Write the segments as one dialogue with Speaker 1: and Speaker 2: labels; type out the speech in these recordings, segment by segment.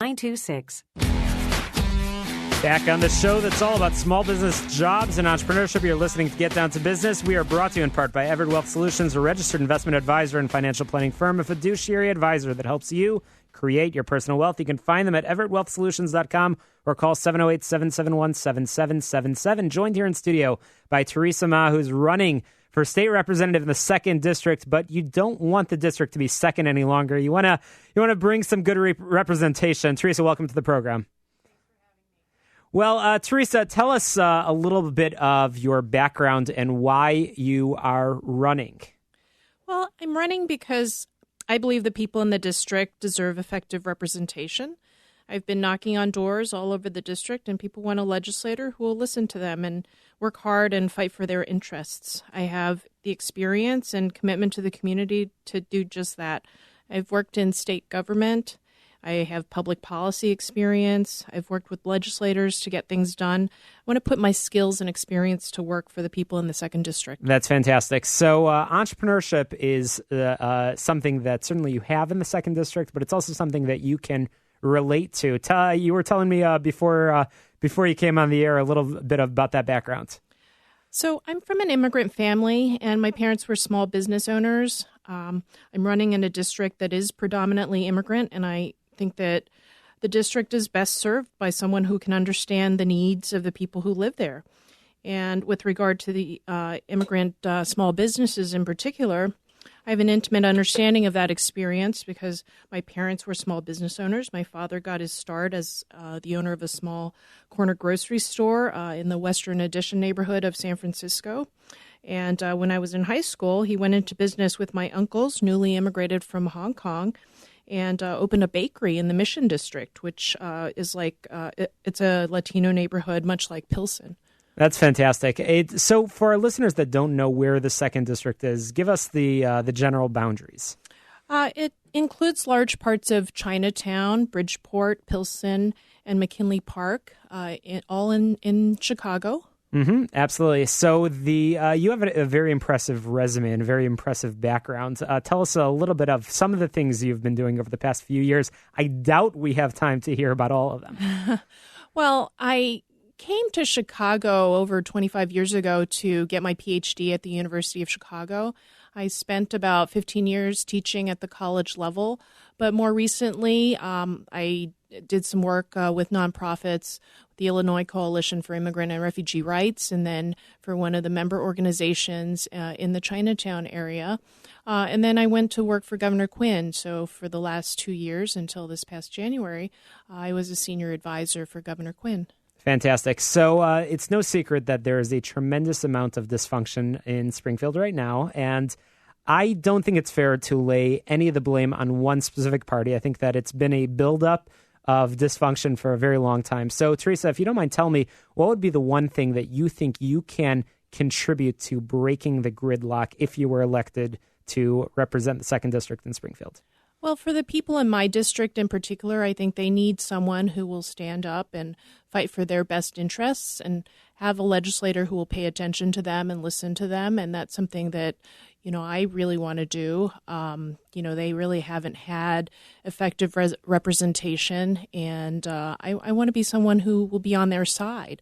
Speaker 1: 926.
Speaker 2: Back on the show that's all about small business, jobs, and entrepreneurship. You're listening to Get Down to Business. We are brought to you in part by Everett Wealth Solutions, a registered investment advisor and financial planning firm, a fiduciary advisor that helps you create your personal wealth. You can find them at everettwealthsolutions.com or call 708-771-7777. Joined here in studio by Theresa Mah, who's running for state representative in the 2nd District, but you don't want the district to be second any longer. You want to bring some good representation. Theresa, welcome to the program. Well, Theresa, tell us a little bit of your background and why you are running.
Speaker 3: Well, I'm running because I believe the people in the district deserve effective representation. I've been knocking on doors all over the district, and people want a legislator who will listen to them and work hard and fight for their interests. I have the experience and commitment to the community to do just that. I've worked in state government. I have public policy experience. I've worked with legislators to get things done. I want to put my skills and experience to work for the people in the 2nd District.
Speaker 2: That's fantastic. So entrepreneurship is something that certainly you have in the 2nd District, but it's also something that you can relate to. You were telling me before you came on the air a little bit about that background.
Speaker 3: So I'm from an immigrant family, and my parents were small business owners. I'm running in a district that is predominantly immigrant, and I think that the district is best served by someone who can understand the needs of the people who live there. And with regard to the immigrant small businesses in particular, I have an intimate understanding of that experience because my parents were small business owners. My father got his start as the owner of a small corner grocery store in the Western Addition neighborhood of San Francisco. And when I was in high school, he went into business with my uncles, newly immigrated from Hong Kong, and opened a bakery in the Mission District, which is it's a Latino neighborhood, much like Pilsen.
Speaker 2: That's fantastic. So for our listeners that don't know where the 2nd District is, give us the general boundaries.
Speaker 3: It includes large parts of Chinatown, Bridgeport, Pilsen, and McKinley Park, all in Chicago.
Speaker 2: Mm-hmm, absolutely. So you have a very impressive resume and a very impressive background. Tell us a little bit of some of the things you've been doing over the past few years. I doubt we have time to hear about all of them.
Speaker 3: Well, I came to Chicago over 25 years ago to get my PhD at the University of Chicago. I spent about 15 years teaching at the college level, but more recently I did some work with nonprofits, the Illinois Coalition for Immigrant and Refugee Rights, and then for one of the member organizations in the Chinatown area. And then I went to work for Governor Quinn. So for the last 2 years until this past January, I was a senior advisor for Governor Quinn.
Speaker 2: Fantastic. So it's no secret that there is a tremendous amount of dysfunction in Springfield right now, and I don't think it's fair to lay any of the blame on one specific party. I think that it's been a buildup of dysfunction for a very long time. So, Theresa, if you don't mind, tell me, what would be the one thing that you think you can contribute to breaking the gridlock if you were elected to represent the 2nd District in Springfield?
Speaker 3: Well, for the people in my district in particular, I think they need someone who will stand up and fight for their best interests and have a legislator who will pay attention to them and listen to them. And that's something that, I really want to do. They really haven't had effective representation, and I want to be someone who will be on their side.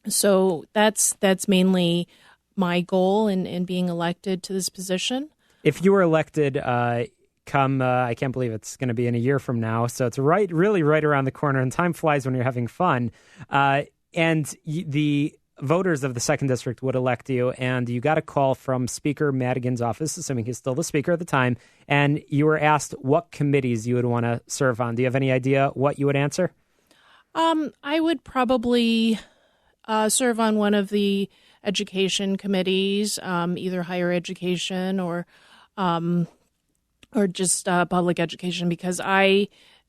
Speaker 3: So that's mainly my goal in being elected to this position.
Speaker 2: If you were elected, I can't believe it's going to be in a year from now, so it's really right around the corner, and time flies when you're having fun. And the voters of the 2nd District would elect you, and you got a call from Speaker Madigan's office, assuming he's still the Speaker at the time, and you were asked what committees you would want to serve on. Do you have any idea what you would answer?
Speaker 3: I would probably serve on one of the education committees, either higher education or just public education, because I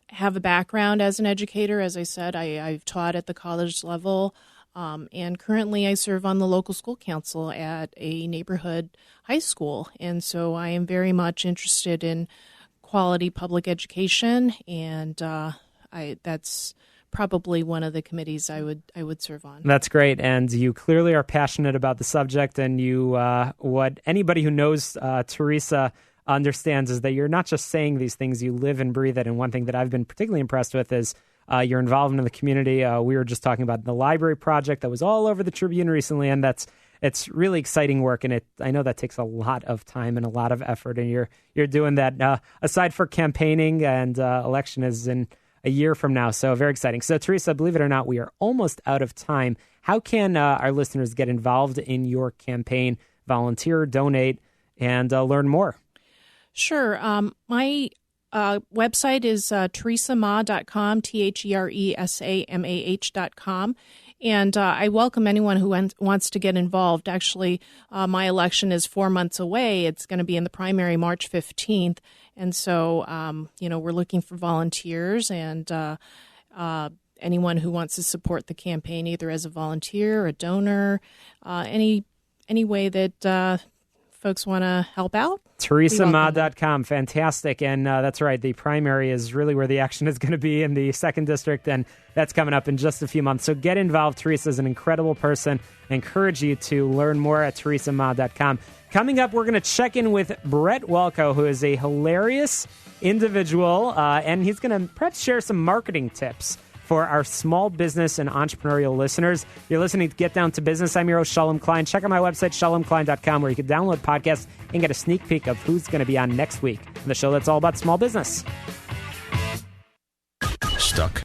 Speaker 3: have a background as an educator. As I said, I've taught at the college level, and currently I serve on the local school council at a neighborhood high school. And so I am very much interested in quality public education, and that's probably one of the committees I would serve on.
Speaker 2: That's great, and you clearly are passionate about the subject. And you, what anybody who knows Theresa understands is that you're not just saying these things, you live and breathe it. And one thing that I've been particularly impressed with is your involvement in the community. We were just talking about the library project that was all over the Tribune recently, and it's really exciting work. And I know that takes a lot of time and a lot of effort, and you're doing that aside for campaigning, and election is in a year from now. So very exciting. So Theresa, believe it or not, we are almost out of time. How can our listeners get involved in your campaign, volunteer, donate, and learn more?
Speaker 3: Sure. My website is theresamah.com, theresamah.com. And I welcome anyone who wants to get involved. Actually, my election is 4 months away. It's going to be in the primary March 15th. And so, we're looking for volunteers and anyone who wants to support the campaign, either as a volunteer, a donor, any way that folks want to help out.
Speaker 2: Theresamah.com. Fantastic. And that's right. The primary is really where the action is going to be in the 2nd District, and that's coming up in just a few months. So get involved. Theresa is an incredible person. I encourage you to learn more at Theresamah.com. Coming up, we're going to check in with Brett Welko, who is a hilarious individual, and he's going to perhaps share some marketing tips for our small business and entrepreneurial listeners. You're listening to Get Down to Business. I'm your host, Shalom Klein. Check out my website, shalomklein.com, where you can download podcasts and get a sneak peek of who's going to be on next week on the show that's all about small business.
Speaker 1: Stuck